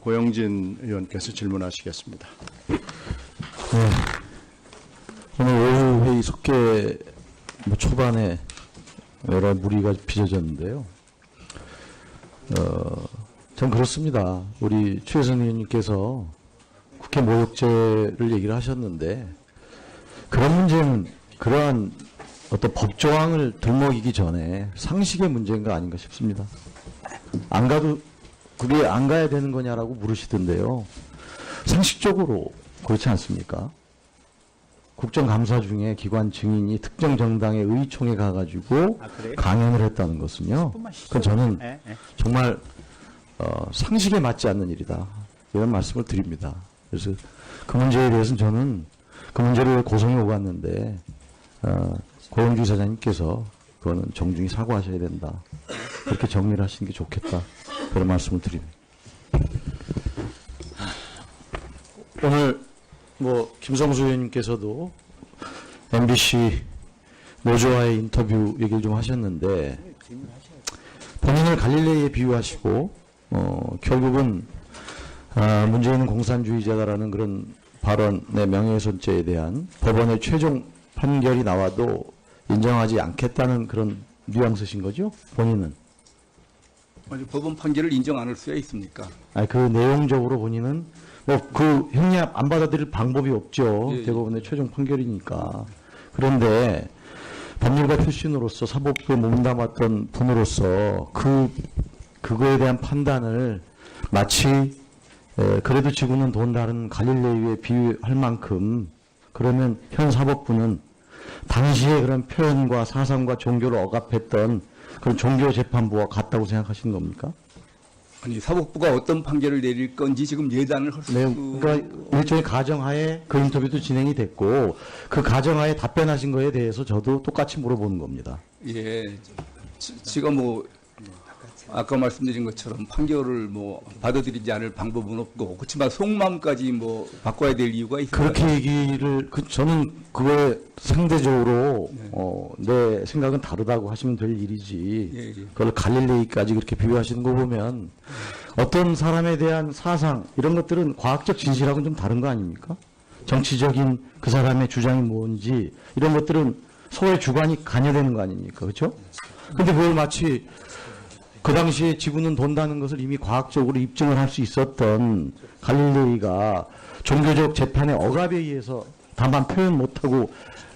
고영진 의원께서 질문하시겠습니다. 네. 오늘 오후 회의 속개 초반에 여러 무리가 빚어졌는데요. 전 그렇습니다. 우리 최혜선 의원님께서 국회 모욕죄를 얘기를 하셨는데 그런 문제는 그러한 어떤 법조항을 들먹이기 전에 상식의 문제인가 아닌가 싶습니다. 안 가도 그게 안 가야 되는 거냐라고 물으시던데요. 상식적으로 그렇지 않습니까? 국정감사 중에 기관 증인이 특정 정당의 의총에 가가지고 강연을 했다는 것은요. 그건 저는 정말 상식에 맞지 않는 일이다. 이런 말씀을 드립니다. 그래서 그 문제에 대해서는 저는 그 문제를 고성에 오갔는데 고영주 이사장님께서 그거는 정중히 사과하셔야 된다. 그렇게 정리를 하시는 게 좋겠다. 그런 말씀을 드립니다. 오늘 김성수 의원님께서도 MBC 노조와의 인터뷰 얘기를 좀 하셨는데 본인을 갈릴레이에 비유하시고 결국은 문재인은 공산주의자다라는 그런 발언의 명예훼손죄에 대한 법원의 최종 판결이 나와도 인정하지 않겠다는 그런 뉘앙스신 거죠? 본인은? 아니, 법원 판결을 인정 안 할 수가 있습니까? 아니, 그 내용적으로 본인은 그 형량 안 받아들일 방법이 없죠. 예. 대법원의 최종 판결이니까. 그런데 법률가 출신으로서 사법부에 몸담았던 분으로서 그거에 대한 판단을 마치 그래도 지구는 돈다는 갈릴레이에 비유할 만큼 그러면 현 사법부는 당시의 그런 표현과 사상과 종교를 억압했던 그런 종교재판부와 같다고 생각하시는 겁니까? 아니, 사법부가 어떤 판결을 내릴 건지 지금 예단을 할 수. 네, 그러니까 일종의 가정하에 그 인터뷰도 진행이 됐고 그 가정하에 답변하신 거에 대해서 저도 똑같이 물어보는 겁니다. 예, 지금 아까 말씀드린 것처럼 판결을 받아들이지 않을 방법은 없고 그렇지만 속마음까지 바꿔야 될 이유가 있어요. 그렇게 얘기를 저는 그거에 상대적으로 내 생각은 다르다고 하시면 될 일이지. 예. 그걸 갈릴레이까지 그렇게 비유하시는 거 보면 어떤 사람에 대한 사상 이런 것들은 과학적 진실하고는 좀 다른 거 아닙니까? 정치적인 그 사람의 주장이 뭔지 이런 것들은 소의 주관이 관여되는 거 아닙니까? 그렇죠? 근데 그걸 마치 그 당시에 지구는 돈다는 것을 이미 과학적으로 입증을 할 수 있었던 갈릴레이가 종교적 재판의 억압에 의해서 다만 표현 못하고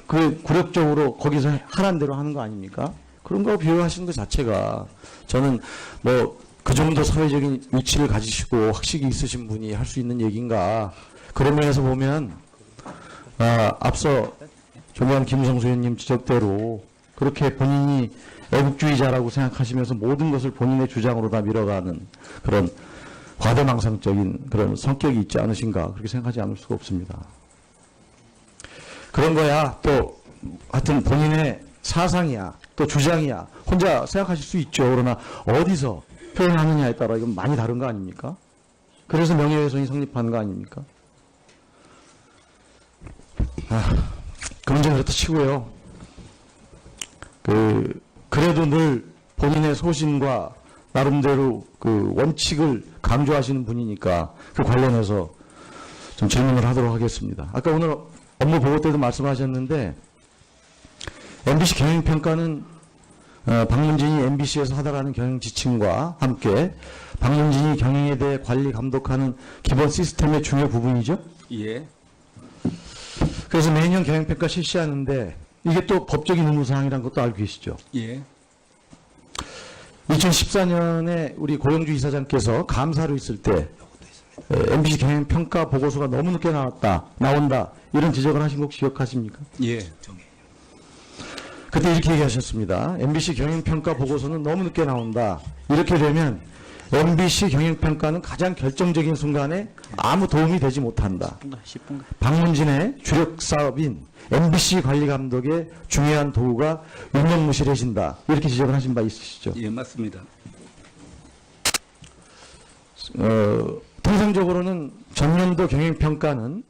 그 굴욕적으로 거기서 하란 대로 하는 거 아닙니까? 그런 거 비유하시는 것 자체가 저는 그 정도 사회적인 위치를 가지시고 학식이 있으신 분이 할 수 있는 얘기인가. 그런 면에서 보면 앞서 조만 김성수 의원님 지적대로 그렇게 본인이 애국주의자라고 생각하시면서 모든 것을 본인의 주장으로 다 밀어가는 그런 과대망상적인 그런 성격이 있지 않으신가 그렇게 생각하지 않을 수가 없습니다. 그런 거야 또 하여튼 본인의 사상이야 또 주장이야 혼자 생각하실 수 있죠. 그러나 어디서 표현하느냐에 따라 이건 많이 다른 거 아닙니까? 그래서 명예훼손이 성립하는 거 아닙니까? 그 문제는 그렇다 치고요. 그래도 늘 본인의 소신과 나름대로 그 원칙을 강조하시는 분이니까 그 관련해서 좀 질문을 하도록 하겠습니다. 아까 오늘 업무 보고 때도 말씀하셨는데 MBC 경영평가는 박문진이 MBC에서 하다라는 경영 지침과 함께 박문진이 경영에 대해 관리 감독하는 기본 시스템의 중요 부분이죠. 예. 그래서 매년 경영평가 실시하는데 이게 또 법적인 의무사항이라는 것도 알고 계시죠? 예. 2014년에 우리 고영주 이사장께서 감사로 있을 때 MBC 경영평가 보고서가 너무 늦게 나온다 이런 지적을 하신 거 기억하십니까? 예. 그때 이렇게 얘기하셨습니다. MBC 경영평가 보고서는 너무 늦게 나온다. 이렇게 되면 MBC 경영평가는 가장 결정적인 순간에 아무 도움이 되지 못한다. 박문진의 주력 사업인 MBC 관리 감독의 중요한 도구가 유명무실해진다. 이렇게 지적을 하신 바 있으시죠? 예, 맞습니다. 통상적으로는 전년도 경영평가는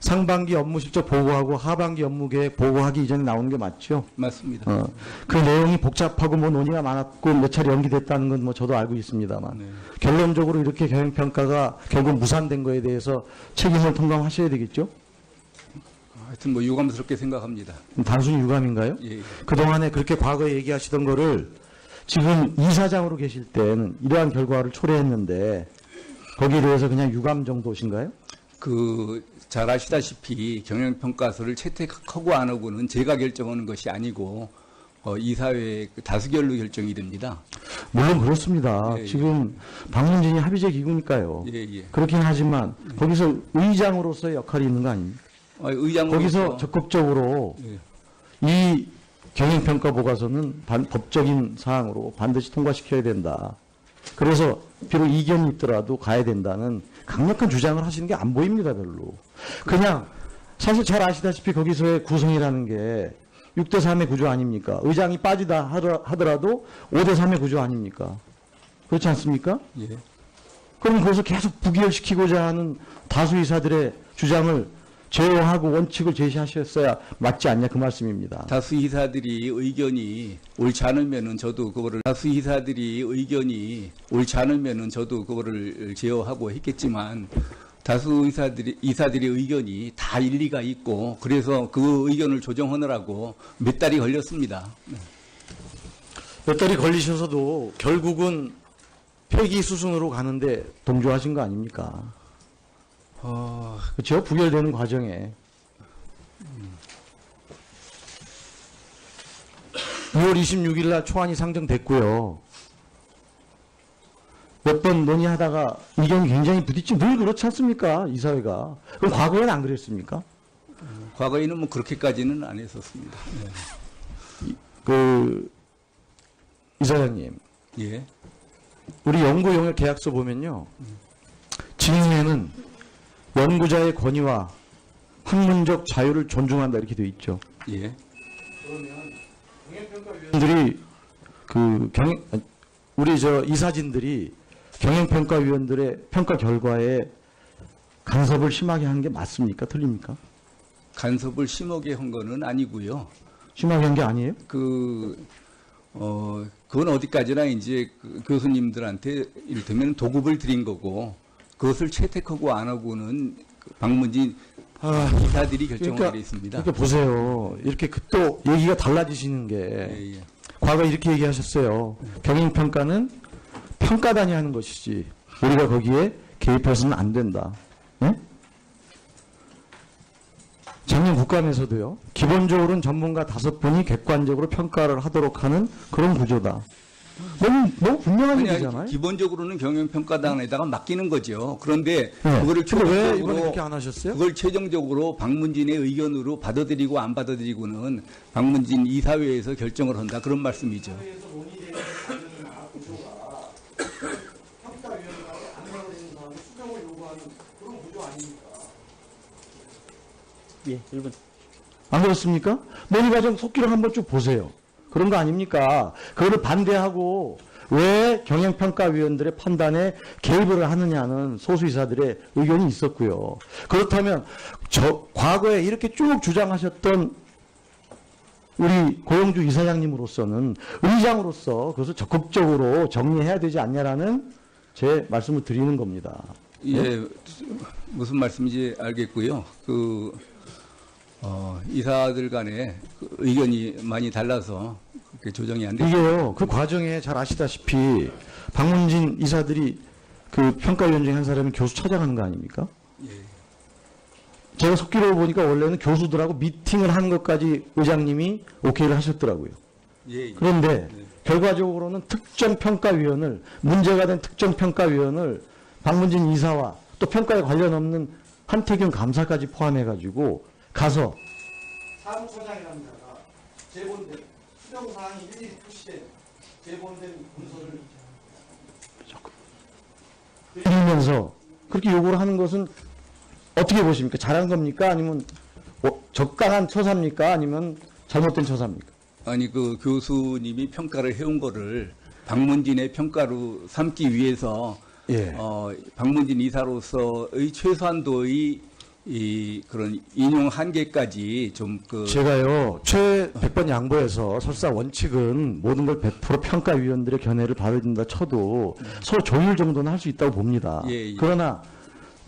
상반기 업무 실적 보고하고 하반기 업무 계획 보고하기 이전에 나오는 게 맞죠? 맞습니다. 그 내용이 복잡하고 뭐 논의가 많았고 몇 차례 연기됐다는 건 뭐 저도 알고 있습니다만 네. 결론적으로 이렇게 경영평가가 결국 무산된 거에 대해서 책임을 통감하셔야 되겠죠? 하여튼 뭐 유감스럽게 생각합니다. 단순히 유감인가요? 예. 그동안에 그렇게 과거에 얘기하시던 거를 지금 이사장으로 계실 때는 이러한 결과를 초래했는데 거기에 대해서 그냥 유감 정도신가요? 잘 아시다시피 경영평가서를 채택하고 안 하고는 제가 결정하는 것이 아니고 이사회의 다수결로 결정이 됩니다. 물론 그렇습니다. 예, 예. 지금 방문진이 합의제 기구니까요. 예, 예. 그렇긴 하지만 거기서 의장으로서의 역할이 있는 거 아닙니까? 의장으로서 거기서 적극적으로 예. 이 경영평가 보고서는 법적인 사항으로 반드시 통과시켜야 된다. 그래서 비록 이견이 있더라도 가야 된다는 강력한 주장을 하시는 게 안 보입니다, 별로. 그냥 사실 잘 아시다시피 거기서의 구성이라는 게 6대 3의 구조 아닙니까? 의장이 빠지다 하더라도 5대 3의 구조 아닙니까? 그렇지 않습니까? 예. 그럼 거기서 계속 부결시키고자 하는 다수이사들의 주장을 제어하고 원칙을 제시하셨어야 맞지 않냐 그 말씀입니다. 다수 이사들이 의견이 옳지 않으면은 저도 그거를 제어하고 했겠지만 다수 이사들의 의견이 다 일리가 있고 그래서 그 의견을 조정하느라고 몇 달이 걸렸습니다. 몇 달이 걸리셔서도 결국은 폐기 수순으로 가는데 동조하신 거 아닙니까? 그렇죠? 부결되는 과정에 6월 26일 날 초안이 상정됐고요. 몇 번 논의하다가 의견이 굉장히 부딪히고 늘 그렇지 않습니까? 이사회가. 그럼 과거에는 안 그랬습니까? 과거에는 뭐 그렇게까지는 안 했었습니다. 이사장님, 예. 우리 연구 용역 계약서 보면요. 진행에는 연구자의 권위와 학문적 자유를 존중한다 이렇게 되어 있죠. 예. 위원들이 우리 이사진들이 경영평가위원들의 평가 결과에 간섭을 심하게 한 게 맞습니까? 틀립니까? 간섭을 심하게 한 거는 아니고요. 심하게 한 게 아니에요? 그건 어디까지나 이제 교수님들한테 이를테면 도급을 드린 거고 그것을 채택하고 안 하고는 방문진 이사들이 결정하게 돼 있습니다. 그러니까 보세요. 이렇게 또 얘기가 달라지시는 게 예, 예. 과거 이렇게 얘기하셨어요. 경영평가는 평가단이 하는 것이지 우리가 거기에 개입해서는 안 된다. 네? 작년 국감에서도요. 기본적으로는 전문가 5분이 객관적으로 평가를 하도록 하는 그런 구조다. 너무 분명한 아니, 얘기잖아요. 기본적으로는 경영평가단에다가 맡기는 거죠. 그런데 네. 그거를 근데 왜 이번에 최종적으로 그렇게 안 하셨어요? 그걸 최종적으로 방문진의 의견으로 받아들이고 안 받아들이고는 방문진 이사회에서 결정을 한다 그런 말씀이죠. 예, 1분. 안 그렇습니까? 논의 과정 속기록 한번 쭉 보세요. 그런 거 아닙니까? 그거를 반대하고 왜 경영평가위원들의 판단에 개입을 하느냐는 소수이사들의 의견이 있었고요. 그렇다면 과거에 이렇게 쭉 주장하셨던 우리 고영주 이사장님으로서는 의장으로서 그것을 적극적으로 정리해야 되지 않냐라는 제 말씀을 드리는 겁니다. 예, 무슨 말씀인지 알겠고요. 이사들 간에 의견이 많이 달라서 그렇게 조정이 안 됐습니다. 이게요, 그 과정에 잘 아시다시피 방문진 이사들이 그 평가위원 중에 한 사람이 교수 찾아가는 거 아닙니까? 예. 제가 속기록을 보니까 원래는 교수들하고 미팅을 하는 것까지 의장님이 오케이를 하셨더라고요. 예, 예. 그런데 결과적으로는 특정 평가위원을, 문제가 된 특정 평가위원을 방문진 이사와 또 평가에 관련 없는 한태균 감사까지 포함해가지고 가서 사무처장이라는 자가 제본된 수정사항이 일일이 표시된 제본된 문서를 읽으면서 그렇게 요구를 하는 것은 어떻게 보십니까? 잘한 겁니까? 아니면 적당한 처사입니까? 아니면 잘못된 처사입니까? 아니 그 교수님이 평가를 해온 거를 방문진의 평가로 삼기 위해서 예. 방문진 이사로서의 최소한도의 그런 인용 한계까지 제가요, 최 100번 양보해서 설사 원칙은 모든 걸 100% 평가위원들의 견해를 받아준다 쳐도 서로 조율 정도는 할 수 있다고 봅니다. 예, 예. 그러나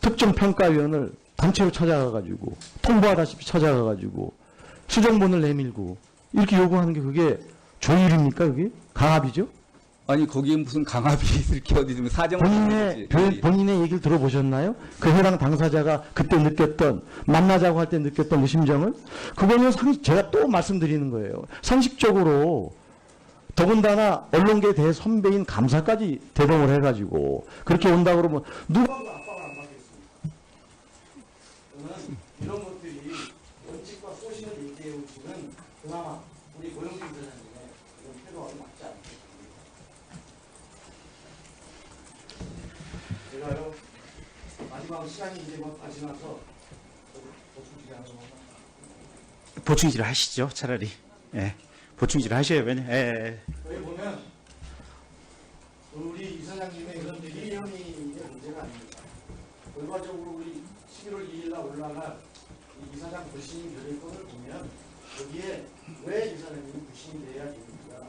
특정 평가위원을 단체로 찾아가가지고 통보하다시피 찾아가가지고 수정본을 내밀고 이렇게 요구하는 게 그게 조율입니까? 그게 강압이죠? 아니 거기에 무슨 강압이 이렇게 어디 좀 사정 본인의 얘기를 들어보셨나요? 그 해당 당사자가 그때 느꼈던, 만나자고 할 때 느꼈던 그 심정을? 그거는 제가 또 말씀드리는 거예요. 상식적으로 더군다나 언론계 대선배인 감사까지 대동을 해가지고 그렇게 온다 그러면 누가 압박을 안 받겠습니까? 저는 이런 것들이 원칙과 소신을 얘기해 오시는 그나마 우리 고영진 사장님의 이런 태도가 맞지 않습니다. 제가요, 마지막 시간이 이제 막 다 지나서 보충질하는 거. 보충질 하시죠, 차라리. 예. 보충질 하셔야 왜냐. 예. 여기 보면 우리 이사장님의 이런 비리형이 문제가 아닙니다. 결과적으로 우리 11월 2일 날 올라갈 이 이사장 불신 결의권을 보면 거기에 왜 이사장님이 불신이 돼야 됩니까?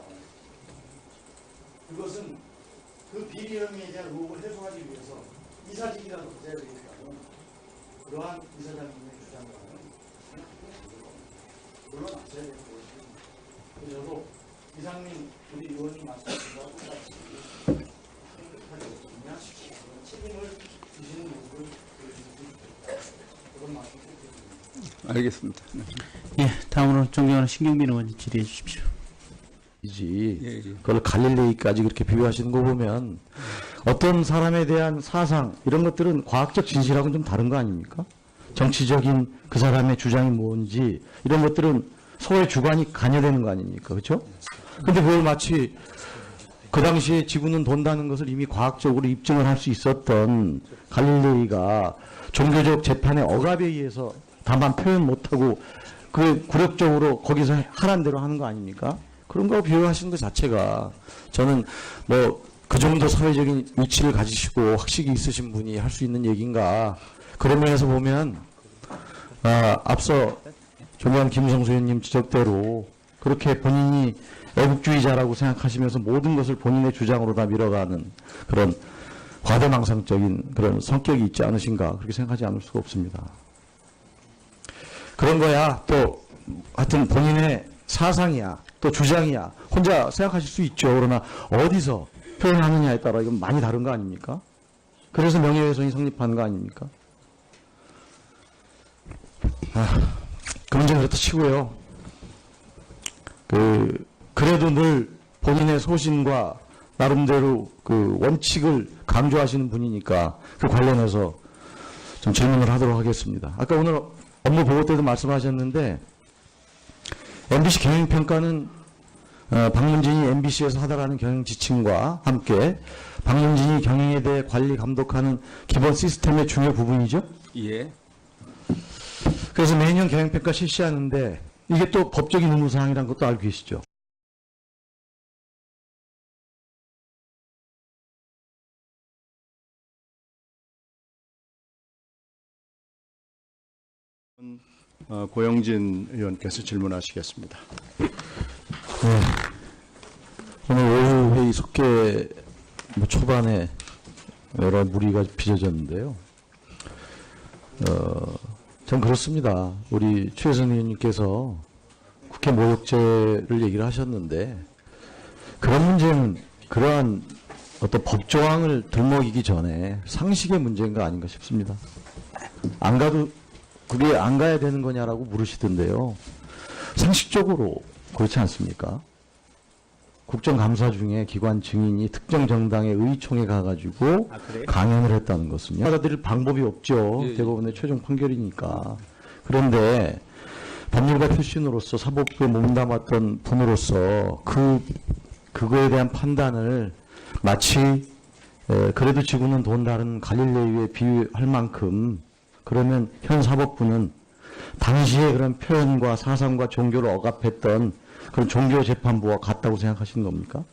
그것은 그 비리형에 대한 의혹을 해소하기 위해서 이사직이라도 가져야 되겠다면 그러한 이사장님의 주장과는 물러났어야 되는 것입니다. 저도 이상민 우리 의원님 말씀하신 것과 똑같이 생각하거든요. 책임을 지시는 모습을 보여주실 수 있다. 그런 말씀 드립니다. 알겠습니다. 예. 다음으로 존경하는 신경민 의원님 질의해 주십시오. 이지 그걸 갈릴레이까지 그렇게 비교하시는 거 보면 어떤 사람에 대한 사상 이런 것들은 과학적 진실하고는 좀 다른 거 아닙니까? 정치적인 그 사람의 주장이 뭔지 이런 것들은 서로의 주관이 관여되는 거 아닙니까? 그렇죠? 근데 그걸 마치 그 당시에 지구는 돈다는 것을 이미 과학적으로 입증을 할 수 있었던 갈릴레이가 종교적 재판의 억압에 의해서 다만 표현 못하고 그 굴욕적으로 거기서 하란 대로 하는 거 아닙니까? 그런 거 비교하시는 것 자체가 저는 뭐 그 정도 사회적인 위치를 가지시고 학식이 있으신 분이 할 수 있는 얘기인가 그런 면에서 보면 앞서 존경하는 김성수 의원님 지적대로 그렇게 본인이 애국주의자라고 생각하시면서 모든 것을 본인의 주장으로 다 밀어가는 그런 과대망상적인 그런 성격이 있지 않으신가 그렇게 생각하지 않을 수가 없습니다. 그런 거야 또 하여튼 본인의 사상이야 또 주장이야 혼자 생각하실 수 있죠. 그러나 어디서 표현하느냐에 따라 이건 많이 다른 거 아닙니까? 그래서 명예훼손이 성립하는 거 아닙니까? 그 문제는 그렇다 치고요. 그래도 늘 본인의 소신과 나름대로 그 원칙을 강조하시는 분이니까 그 관련해서 좀 질문을 하도록 하겠습니다. 아까 오늘 업무 보고 때도 말씀하셨는데 MBC 경영평가는 박문진이 MBC에서 하다라는 경영 지침과 함께 박문진이 경영에 대해 관리 감독하는 기본 시스템의 중요 부분이죠. 예. 그래서 매년 경영평가 실시하는데 이게 또 법적인 의무사항이라는 것도 알고 계시죠. 고영진 의원께서 질문하시겠습니다. 네. 오늘 오후 회의 속개 초반에 여러 무리가 빚어졌는데요. 전 그렇습니다. 우리 최혜선 의원님께서 국회 모욕죄를 얘기를 하셨는데 그런 문제는 그러한 어떤 법조항을 들먹이기 전에 상식의 문제인 거 아닌가 싶습니다. 안 가도 그게 안 가야 되는 거냐라고 물으시던데요. 상식적으로 그렇지 않습니까? 국정감사 중에 기관 증인이 특정 정당의 의총에 가가지고 강연을 했다는 것은요. 받아들일 방법이 없죠. 예. 대법원의 최종 판결이니까. 그런데 법률가 출신으로서 사법부에 몸담았던 분으로서 그거에 대한 판단을 마치 그래도 지구는 돈다는 갈릴레이에 비유할 만큼 그러면 현 사법부는 당시에 그런 표현과 사상과 종교를 억압했던 그런 종교재판부와 같다고 생각하시는 겁니까?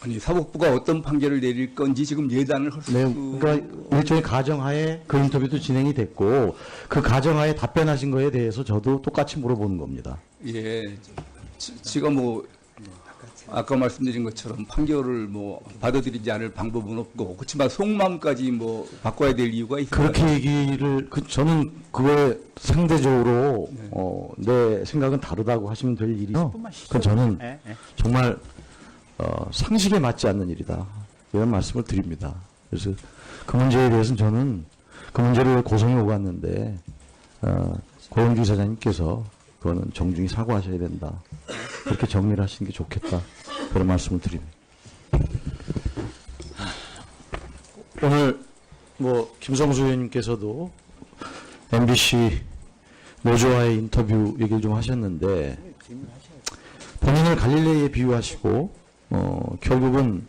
아니 사법부가 어떤 판결을 내릴 건지 지금 예단을 할 수. 네, 그러니까 일종의 가정하에 그 인터뷰도 진행이 됐고 그 가정하에 답변하신 거에 대해서 저도 똑같이 물어보는 겁니다. 예, 제가 뭐 아까 말씀드린 것처럼 판결을 뭐 받아들이지 않을 방법은 없고 그렇지만 속마음까지 뭐 바꿔야 될 이유가 있어요. 그렇게 얘기를 저는 그거에 상대적으로 내 생각은 다르다고 하시면 될 일이요. 그건 저는 예, 예. 정말 상식에 맞지 않는 일이다 이런 말씀을 드립니다. 그래서 그 문제에 대해서는 저는 그 문제를 고성이 오갔는데 고영주 이사장님께서 그거는 정중히 사과하셔야 된다. 그렇게 정리를 하시는 게 좋겠다. 그런 말씀을 드립니다. 오늘 뭐 김성수 의원님께서도 MBC 노조와의 인터뷰 얘기를 좀 하셨는데 본인을 갈릴레이에 비유하시고 결국은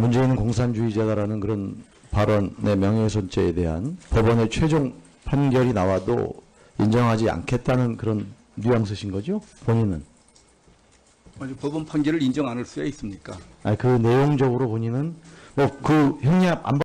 문재인은 공산주의자다라는 그런 발언의 명예훼손죄에 대한 법원의 최종 판결이 나와도 인정하지 않겠다는 그런 뉘앙스신 거죠? 본인은? 아니, 법원 판결을 인정 안 할 수야 있습니까? 그 내용적으로 본인은 뭐 그 형량 안